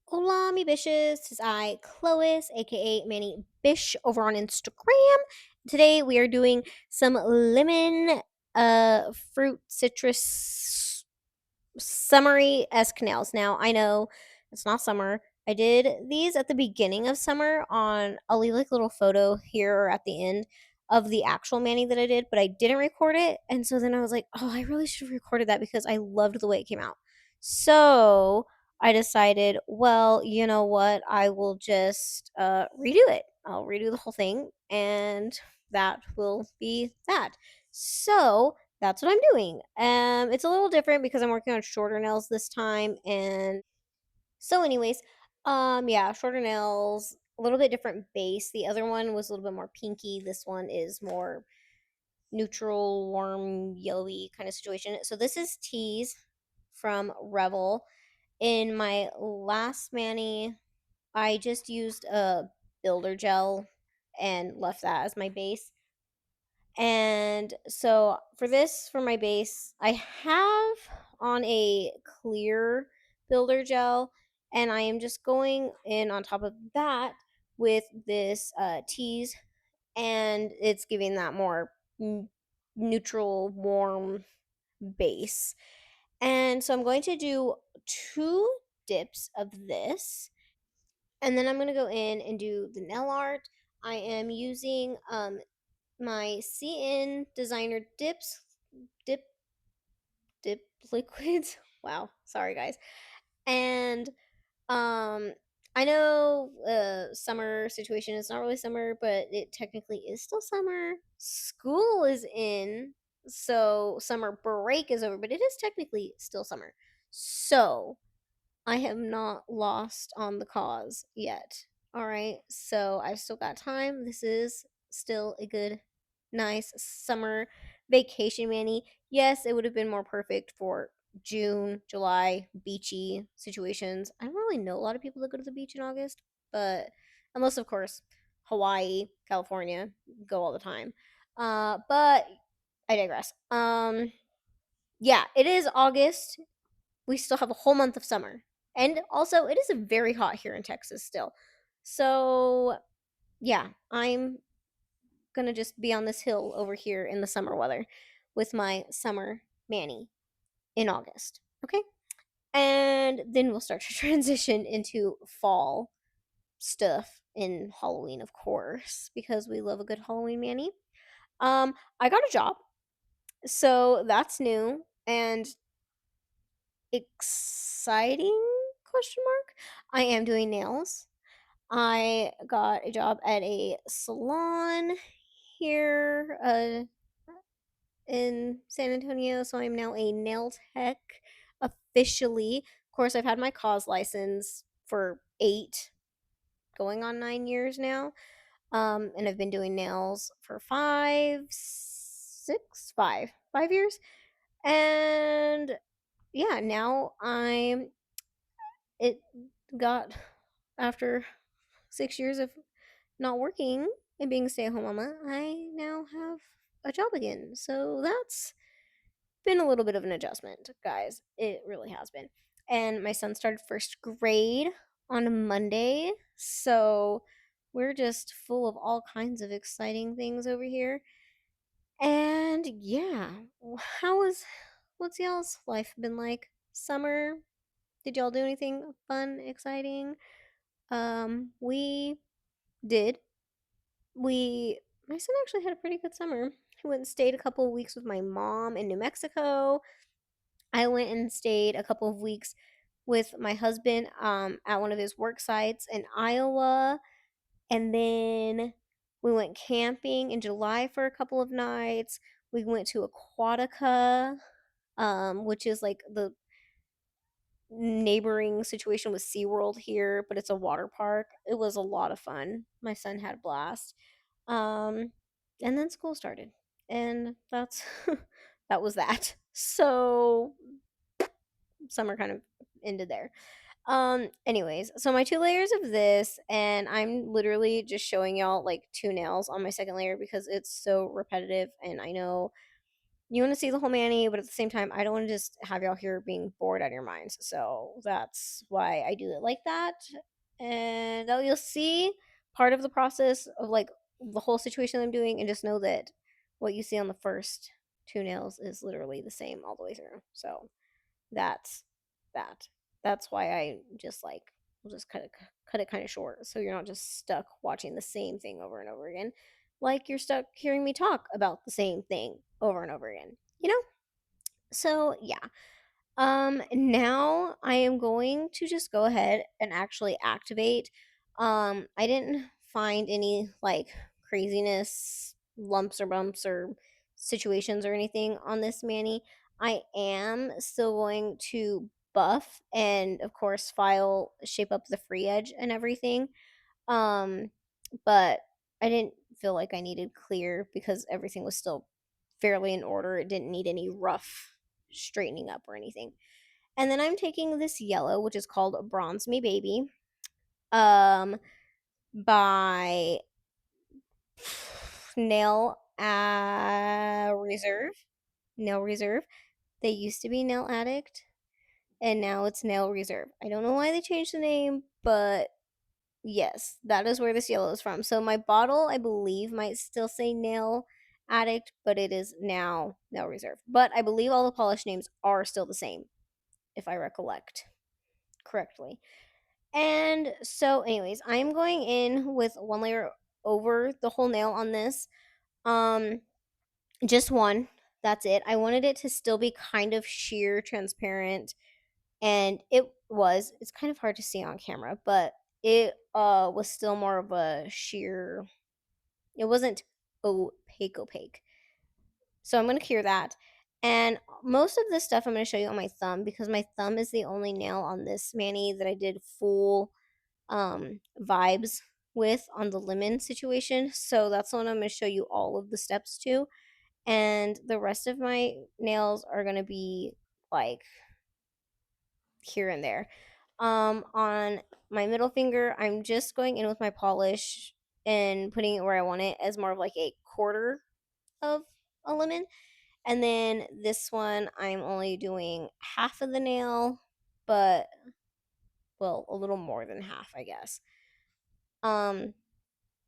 Hola, mi bitches. This is Chloe, aka Manny Bish, over on Instagram. Today we are doing some lemon fruit citrus summery esque nails. Now I know it's not summer. I did these at the beginning of summer on I'll leave like a little photo here or at the end of the actual mani that I did, but I didn't record it. And so then I was like, oh, I really should have recorded that because I loved the way it came out. So I decided, well, you know what? I will just redo it. I'll redo the whole thing, and that will be that. So that's what I'm doing. It's a little different because I'm working on shorter nails this time, and so, anyways, yeah, shorter nails, a little bit different base. The other one was a little bit more pinky. This one is more neutral, warm, yellowy kind of situation. So this is Tease from Revel. In my last mani, I just used a builder gel and left that as my base. And so for this, for my base, I have on a clear builder gel, and I am just going in on top of that with this tease, and it's giving that more neutral, warm base. And so I'm going to do two dips of this, and then I'm going to go in and do the nail art. I am using my CN designer dip dip liquids. Wow, sorry guys. And um I know summer situation is not really summer, but it technically is still summer. School is in, so summer break is over, but it is technically still summer. So I have not lost on the cause yet. All right. So I've still got time. This is still a good, nice summer vacation, Manny. Yes, it would have been more perfect for June, July, beachy situations. I don't really know a lot of people that go to the beach in August, but unless, of course, Hawaii, California, go all the time. But I digress. Yeah, it is August. We still have a whole month of summer. And also, it is very hot here in Texas still. So, yeah, I'm going to just be on this hill over here in the summer weather with my summer Manny in August. Okay? And then we'll start to transition into fall stuff in Halloween, of course, because we love a good Halloween Manny. I got a job. So that's new and exciting question mark. I am doing nails. I got a job at a salon here in San Antonio, so I'm now a nail tech officially. Of course, I've had my cause license for 8 going on 9 years now. And I've been doing nails for 5 years. And yeah, now I'm it got after 6 years of not working and being a stay-at-home mama, I now have a job again. So that's been a little bit of an adjustment, guys. It really has been. And my son started first grade on Monday, so we're just full of all kinds of exciting things over here. And yeah, what's y'all's life been like? Summer? Did y'all do anything fun, exciting? We did. We My son actually had a pretty good summer. He went and stayed a couple of weeks with my mom in New Mexico. I went and stayed a couple of weeks with my husband at one of his work sites in Iowa, and then we went camping in July for a couple of nights. We went to Aquatica, which is like the neighboring situation with SeaWorld here, but it's a water park. It was a lot of fun. My son had a blast. Um, and then school started. And that's that was that. So summer kind of ended there. Anyways, so my 2 layers of this, and I'm literally just showing y'all like 2 nails on my second layer because it's so repetitive, and I know you want to see the whole mani, but at the same time, I don't want to just have y'all here being bored out of your minds. So that's why I do it like that. And you'll see part of the process of like the whole situation I'm doing, and just know that what you see on the first two nails is literally the same all the way through. So that's that. That's why I just like will just cut it kind of short, so you're not just stuck watching the same thing over and over again, like you're stuck hearing me talk about the same thing over and over again. You know. So yeah. Now I am going to just go ahead and actually activate. I didn't find any like craziness, lumps or bumps or situations or anything on this mani. I am still going to buff and of course file shape up the free edge and everything. Um, but I didn't feel like I needed clear because everything was still fairly in order. It didn't need any rough straightening up or anything. And then I'm taking this yellow, which is called Bronze Me Baby, um, by Nail Reserve. Nail Reserve. They used to be Nail Addict, and now it's Nail Reserve. I don't know why they changed the name, but yes, that is where this yellow is from. So my bottle, I believe, might still say Nail Addict, but it is now Nail Reserve. But I believe all the polish names are still the same, if I recollect correctly. And so, anyways, I'm going in with one layer over the whole nail on this. Um, just one. That's it. I wanted it to still be kind of sheer, transparent, and it was. It's kind of hard to see on camera, but it was still more of a sheer. It wasn't opaque. So I'm gonna cure that. And most of this stuff I'm gonna show you on my thumb because my thumb is the only nail on this mani that I did full vibes with on the lemon situation. So that's the one I'm going to show you all of the steps to. And the rest of my nails are going to be like here and there. On my middle finger, I'm just going in with my polish and putting it where I want it as more of like a quarter of a lemon. And then this one, I'm only doing half of the nail, but well, a little more than half, I guess. Um,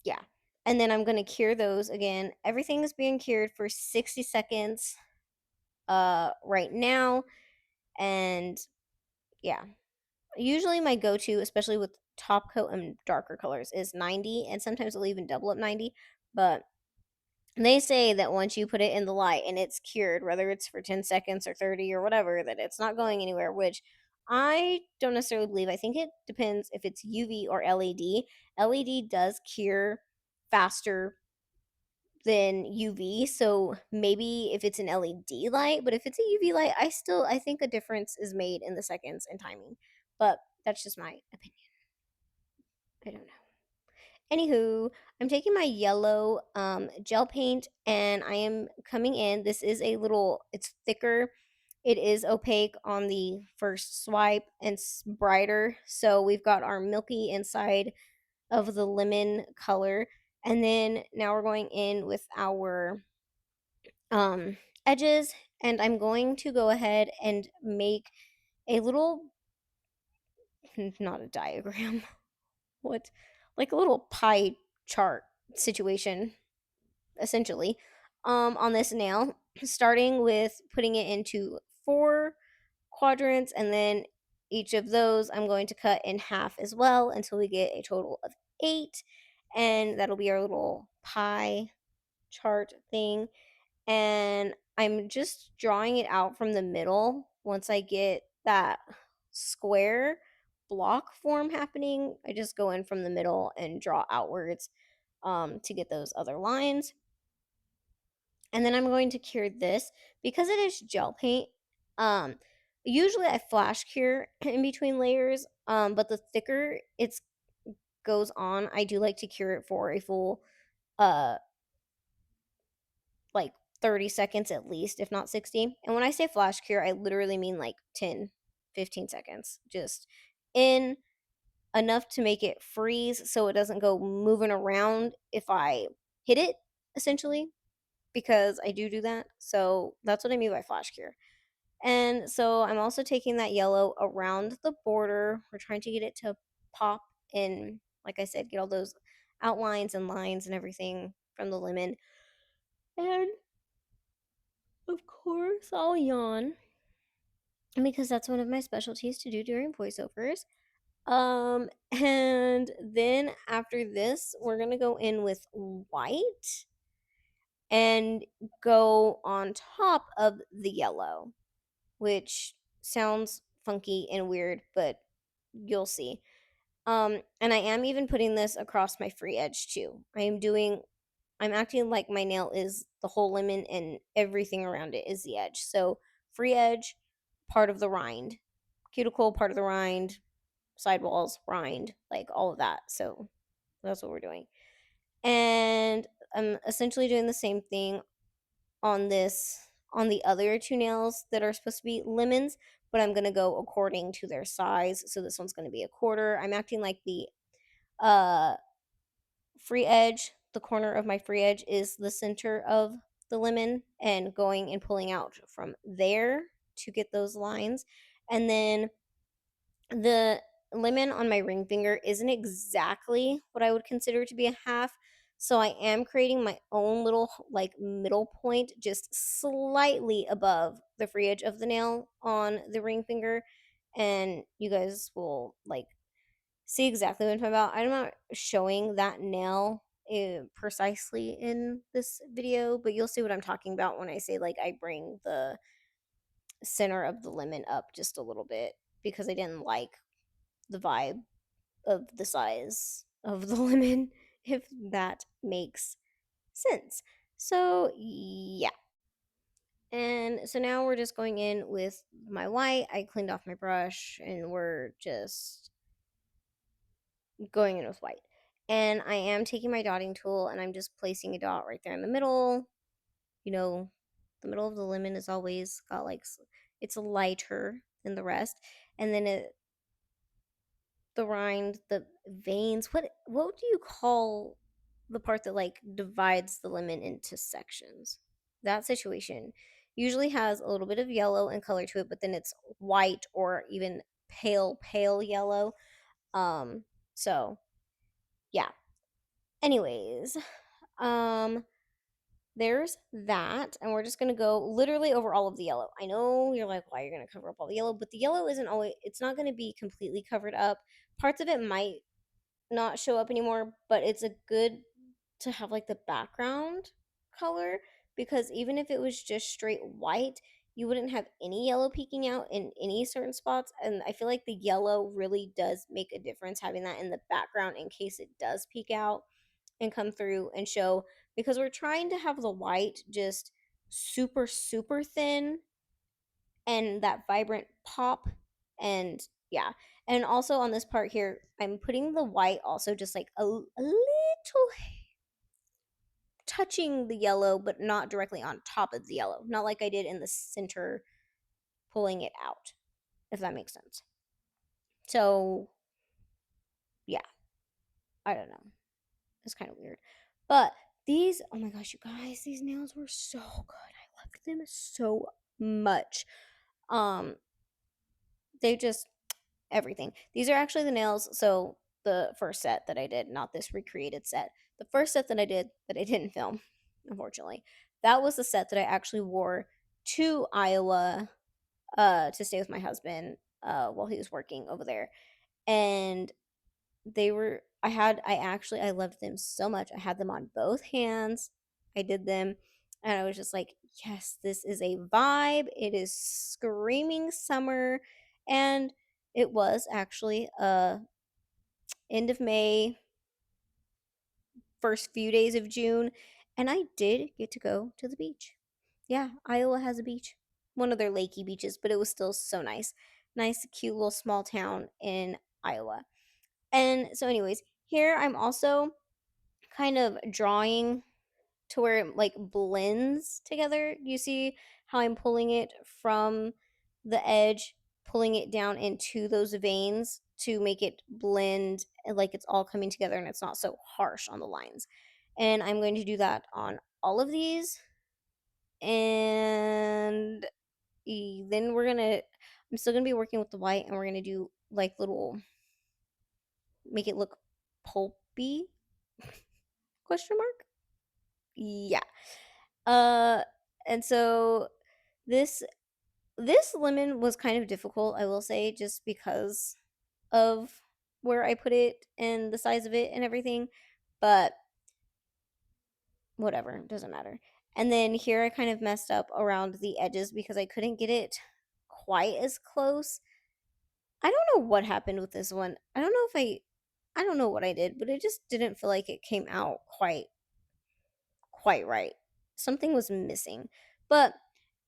yeah. And then I'm going to cure those again. Everything is being cured for 60 seconds right now. And yeah. Usually my go-to, especially with top coat and darker colors, is 90, and sometimes I'll even double up 90. But they say that once you put it in the light and it's cured, whether it's for 10 seconds or 30 or whatever, that it's not going anywhere, which I don't necessarily believe. I think it depends if it's UV or LED. LED does cure faster than UV, so maybe if it's an LED light, but if it's a UV light, I think a difference is made in the seconds and timing. But that's just my opinion. I don't know. Anywho, I'm taking my yellow gel paint and I am coming in. This is a little, it's thicker. It is opaque on the first swipe and it's brighter. So we've got our milky inside of the lemon color. And then now we're going in with our edges. And I'm going to go ahead and make a little, not a diagram, what, like a little pie chart situation essentially, on this nail, starting with putting it into 4 quadrants, and then each of those I'm going to cut in half as well until we get a total of 8, and that'll be our little pie chart thing. And I'm just drawing it out from the middle. Once I get that square block form happening, I just go in from the middle and draw outwards to get those other lines. And then I'm going to cure this because it is gel paint. Um, Usually I flash cure in between layers, but the thicker it goes on, I do like to cure it for a full, uh, like 30 seconds at least, if not 60. And when I say flash cure, I literally mean like 10, 15 seconds, just in enough to make it freeze so it doesn't go moving around if I hit it, essentially, because I do that. So that's what I mean by flash cure. And so I'm also taking that yellow around the border. We're trying to get it to pop and, like I said, get all those outlines and lines and everything from the lemon. And of course, I'll yawn because that's one of my specialties to do during voiceovers. And then after this, we're gonna go in with white and go on top of the yellow, which sounds funky and weird, but you'll see. And I am even putting this across my free edge too. I'm acting like my nail is the whole lemon and everything around it is the edge. So free edge, part of the rind, cuticle, part of the rind, sidewalls, rind, like all of that. So that's what we're doing. And I'm essentially doing the same thing on the other two nails that are supposed to be lemons, but I'm gonna go according to their size. So this one's gonna be a quarter. I'm acting like the uh free edge, the corner of my free edge is the center of the lemon, and going and pulling out from there to get those lines. And then the lemon on my ring finger isn't exactly what I would consider to be a half. So I am creating my own little like middle point just slightly above the free edge of the nail on the ring finger. And you guys will like see exactly what I'm talking about. I'm not showing that nail precisely in this video, but you'll see what I'm talking about when I say like I bring the center of the lemon up just a little bit because I didn't like the vibe of the size of the lemon, if that makes sense. So, yeah. And so now we're just going in with my white. I cleaned off my brush and we're just going in with white. And I am taking my dotting tool and I'm just placing a dot right there in the middle. You know, the middle of the lemon is always got like, it's lighter than the rest. And then the rind, the veins. What do you call the part that like divides the lemon into sections? That situation usually has a little bit of yellow and color to it, but then it's white or even pale yellow. Um, so yeah. Anyways, um there's that, and we're just gonna go literally over all of the yellow. I know you're like, why you're gonna cover up all the yellow, but the yellow isn't always, it's not gonna be completely covered up. Parts of it might not show up anymore, but it's a good to have like the background color, because even if it was just straight white, you wouldn't have any yellow peeking out in any certain spots. And I feel like the yellow really does make a difference having that in the background in case it does peek out and come through and show, because we're trying to have the white just super thin and that vibrant pop. And yeah, and also on this part here I'm putting the white also just like a little touching the yellow, but not directly on top of the yellow, not like I did in the center, pulling it out, if that makes sense. So yeah, I don't know, it's kind of weird, but these, oh my gosh, you guys, these nails were so good. I loved them so much. um they just, everything. These are actually the nails. So the first set that I did, not this recreated set. The first set that I did that I didn't film, unfortunately, that was the set that I actually wore to Iowa to stay with my husband while he was working over there. And they were, I loved them so much. I had them on both hands. I did them and I was just like, yes, this is a vibe. It is screaming summer. And it was actually end of May, first few days of June, and I did get to go to the beach. Yeah, Iowa has a beach. One of their lakey beaches, but it was still so nice. Nice, cute little small town in Iowa. And so, anyways, here I'm also kind of drawing to where it like blends together. You see how I'm pulling it from the edge, pulling it down into those veins to make it blend, like it's all coming together and it's not so harsh on the lines. And I'm going to do that on all of these. And then I'm still gonna be working with the white, and we're gonna do like little, make it look pulpy, question mark. Yeah. Uh, and so this this lemon was kind of difficult, I will say, just because of where I put it and the size of it and everything. But whatever, doesn't matter. And then here I kind of messed up around the edges because I couldn't get it quite as close. I don't know what happened with this one. I don't know what I did, but it just didn't feel like it came out quite right. Something was missing. But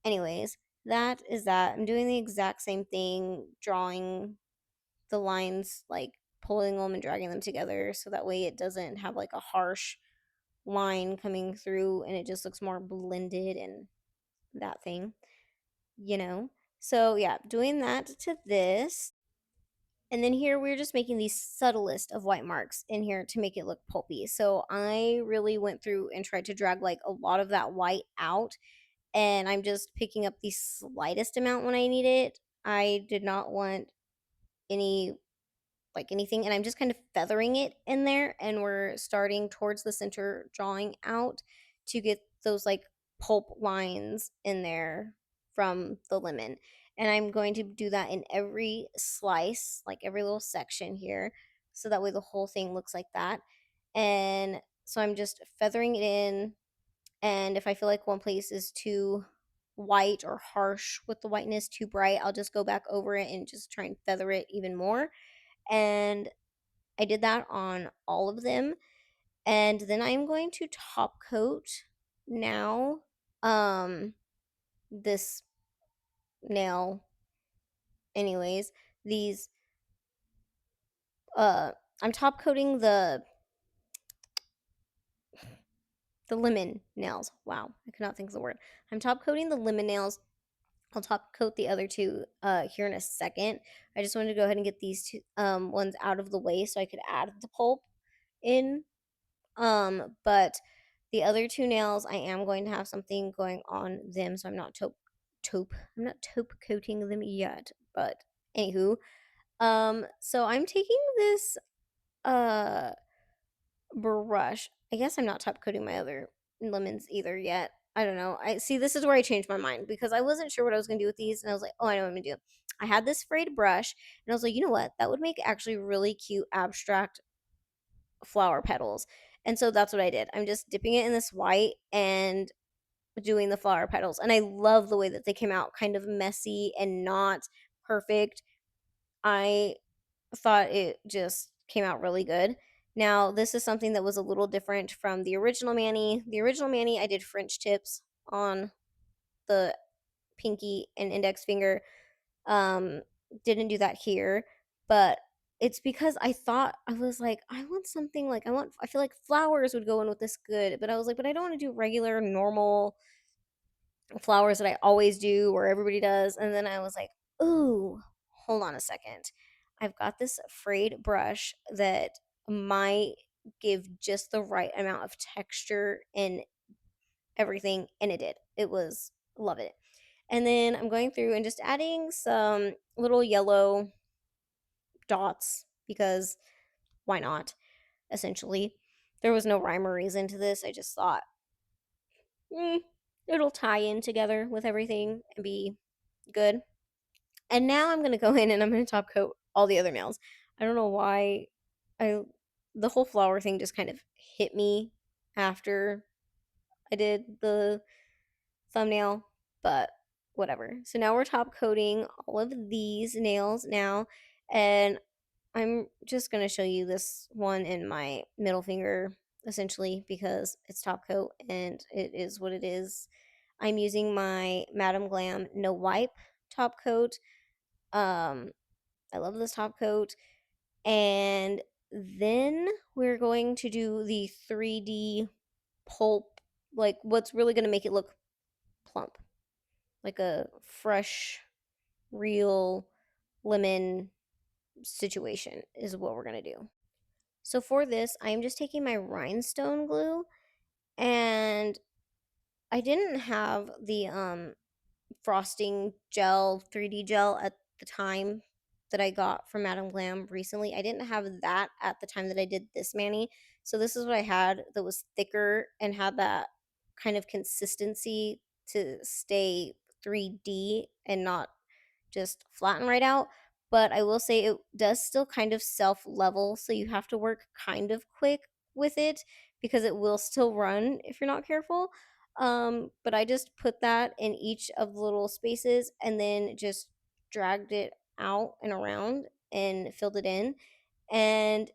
anyways, that is that. I'm doing the exact same thing, drawing the lines, like pulling them and dragging them together so that way it doesn't have like a harsh line coming through and it just looks more blended and that thing, you know? So, yeah, doing that to this. And then here we're just making the subtlest of white marks in here to make it look pulpy. So I really went through and tried to drag like a lot of that white out, and I'm just picking up the slightest amount when I need it. I did not want any like anything, and I'm just kind of feathering it in there, and we're starting towards the center, drawing out to get those like pulp lines in there from the lemon. And I'm going to do that in every slice, like every little section here, so that way the whole thing looks like that. And so I'm just feathering it in, and if I feel like one place is too white or harsh with the whiteness, too bright, I'll just go back over it and just try and feather it even more. And I did that on all of them. And then I'm going to top coat now this nail, anyways. These uh I'm top coating the lemon nails. Wow, I could not think of the word. I'm top coating the lemon nails. I'll top coat the other two here in a second. I just wanted to go ahead and get these two ones out of the way so I could add the pulp in. But the other two nails, I am going to have something going on them, so I'm not taupe coating them yet. But anywho, so I'm taking this uh brush. I guess I'm not top coating my other lemons either yet. I don't know. I see, this is where I changed my mind because I wasn't sure what I was gonna do with these, and I was like, oh, I know what I'm gonna do. I had this frayed brush, and I was like, you know what? That would make actually really cute abstract flower petals. And so that's what I did. I'm just dipping it in this white and doing the flower petals. And I love the way that they came out, kind of messy and not perfect. I thought it just came out really good. Now, this is something that was a little different from the original Manny. The original Manny, I did French tips on the pinky and index finger. Um, didn't do that here, but it's because I thought, I was like, I want something like, I feel like flowers would go in with this good, but I was like, but I don't want to do regular normal flowers that I always do or everybody does. And then I was like, ooh, hold on a second. I've got this frayed brush that might give just the right amount of texture and everything, and it did. It was, love it. And then I'm going through and just adding some little yellow dots because why not? Essentially, there was no rhyme or reason to this. I just thought, mm, it'll tie in together with everything and be good. And now I'm gonna go in and I'm gonna top coat all the other nails. I don't know why I the whole flower thing just kind of hit me after I did the thumbnail, but whatever. So now we're top coating all of these nails now, and I'm just going to show you this one in my middle finger essentially because it's top coat and it is what it is. I'm using my Madam Glam No Wipe top coat. I love this top coat. And then we're going to do the 3D pulp, like what's really going to make it look plump, like a fresh, real lemon situation is what we're going to do. So for this, I'm just taking my rhinestone glue and I didn't have the frosting gel, 3D gel at the time that I got from Madame Glam recently. I didn't have that at the time that I did this mani. So this is what I had that was thicker and had that kind of consistency to stay 3D and not just flatten right out. But I will say it does still kind of self level, so you have to work kind of quick with it because it will still run if you're not careful. But I just put that in each of the little spaces and then just dragged it out and around and filled it in. And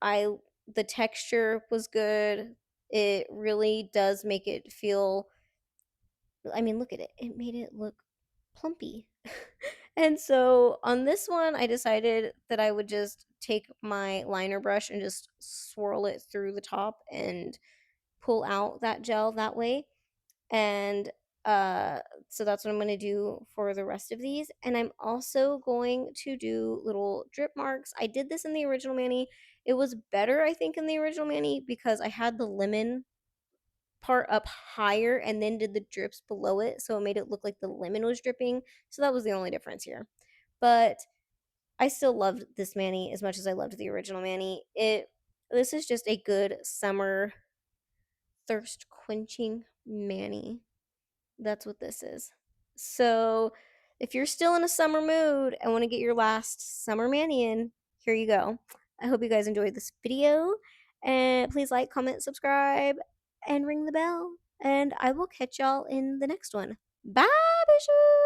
I the texture was good. It really does make it feel, I mean, look at it. It made it look plumpy. And so on this one, I decided that I would just take my liner brush and just swirl it through the top and pull out that gel that way. And uh, so that's what I'm going to do for the rest of these. And I'm also going to do little drip marks. I did this in the original mani. It was better, I think, in the original mani because I had the lemon part up higher and then did the drips below it, so it made it look like the lemon was dripping. So that was the only difference here. But I still loved this mani as much as I loved the original mani. This is just a good summer thirst quenching mani. That's what this is. So if you're still in a summer mood and want to get your last summer mani in, here you go. I hope you guys enjoyed this video. And please like, comment, subscribe, and ring the bell. And I will catch y'all in the next one. Bye, Bisshhh!